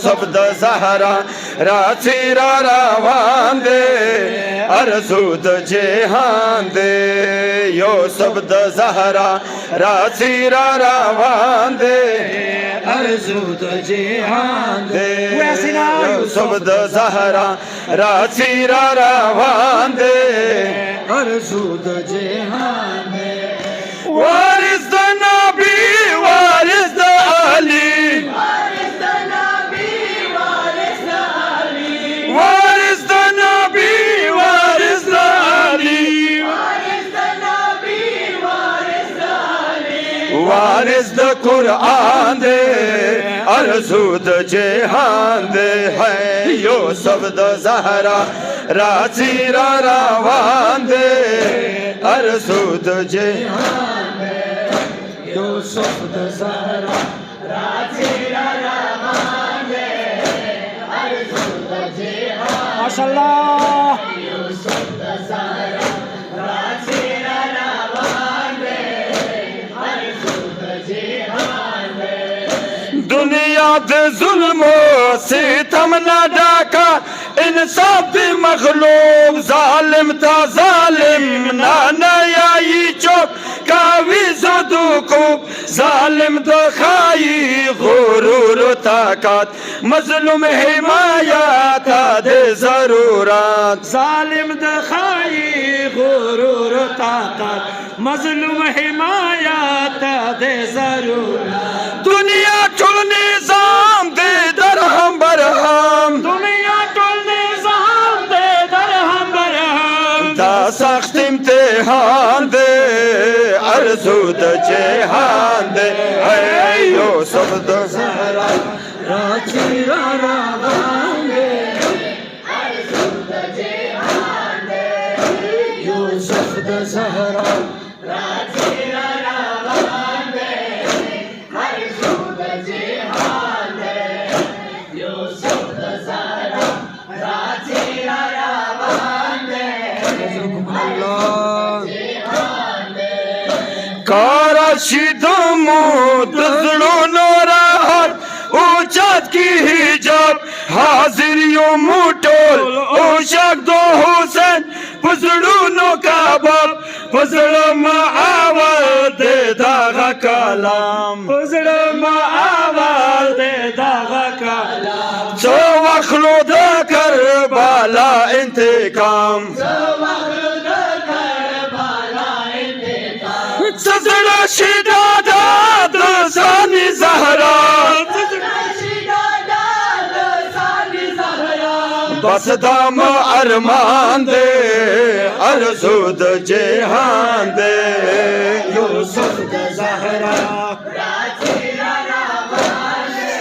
शब्द ज़हरा राचीरा रावांदे अरसूद जेहांदे यो शब्द ज़हरा राचीरा रावांदे अरसूद जेहांदे यो शब्द ज़हरा राचीरा रावांदे अरसूद जेहांदे वारिस द नबी वारिस द अली वारिस द कुरान दे अरसूद जेहान दे है यो शब्द ज़हरा राचीरा रावान दे अरसूद जेहान दे यो शब्द ज़हरा राचीरा रावान दे अरसूद जेहान माशाअल्लाह यो शब्द ज़हरा राचीरा रावान दे दुनिया दे जुल्मो सितम ना डाका इंसाफ दे मखलूक जालिम था जालिम ना नयाई चौक कावी ज़दूको जालिम तो खाई गुरूर ताकत मजलूम हिमायत दे ज़रूरत जालिम तो खाई गुरूर ताकत मजलूम हिमायत दे ज़रूरत दुनिया टुल निज़ाम दे दरहम बरहम दुनिया टुल निज़ाम दे दरहम बरहम दा सख्त इम्तिहान दे अरसूद जेहान दे है यो शब्द ज़हरा राचीरा रावान दे अरसूद जेहान दे यो शब्द ज़हरा राचीरा रावान दे अरसूद जेहान दे यो शब्द ज़हरा राचीरा रावान दे काराशिदमो दजलो नोराहर उचात की हिजाब हाजिर यो मुटोल ओशक दो हुसैन पसड़ू नो काबाब पसड़ो मावल दे दागा कलाम पसड़ो मावल दे दागा कलाम जो वखलो दा करबला इंतकाम सजड़ा शिदादा दसानी ज़हरा बस दाम अरमान दे अरसूद जेहान दे यो शब्द ज़हरा राचीरा रावान दे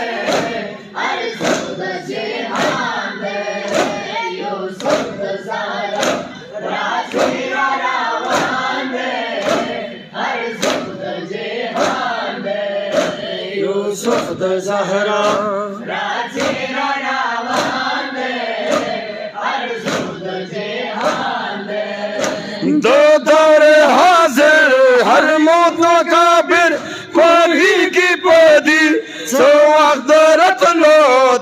अरसूद जेहान दे यो शब्द ज़हरा राचीरा रावान दे अरसूद जेहान दे यो शब्द ज़हरा राचीरा रावान दे अरसूद जेहान दे दो दौरे हाजिर हर मौत नो काबिर पारी की पदी सो वक्त रतलो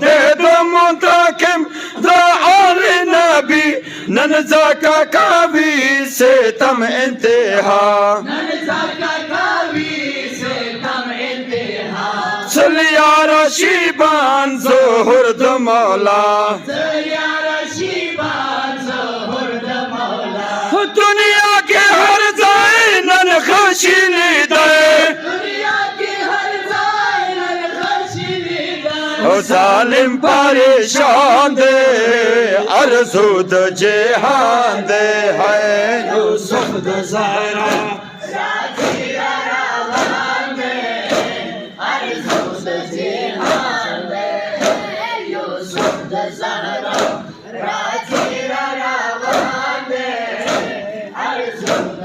दे दो मुंतकिम दा और नबी ननजा का कावी से तम इंतहा ननज़ा कावी से तम इंतहा सलिया रशीबान ज़ोहर द मौला सलिया रशीबान ज़ोहर द मौला दुनिया के हर जाए नन खशीली दे दुनिया के हर जाए नन खशीली दे ओ जालिम परेशान दे अरसूद जेहान दे है यो शब्द ज़हरा राचीरा रावान दे अरसूद जेहान दे यो शब्द ज़हरा राचीरा रावान दे अरसूद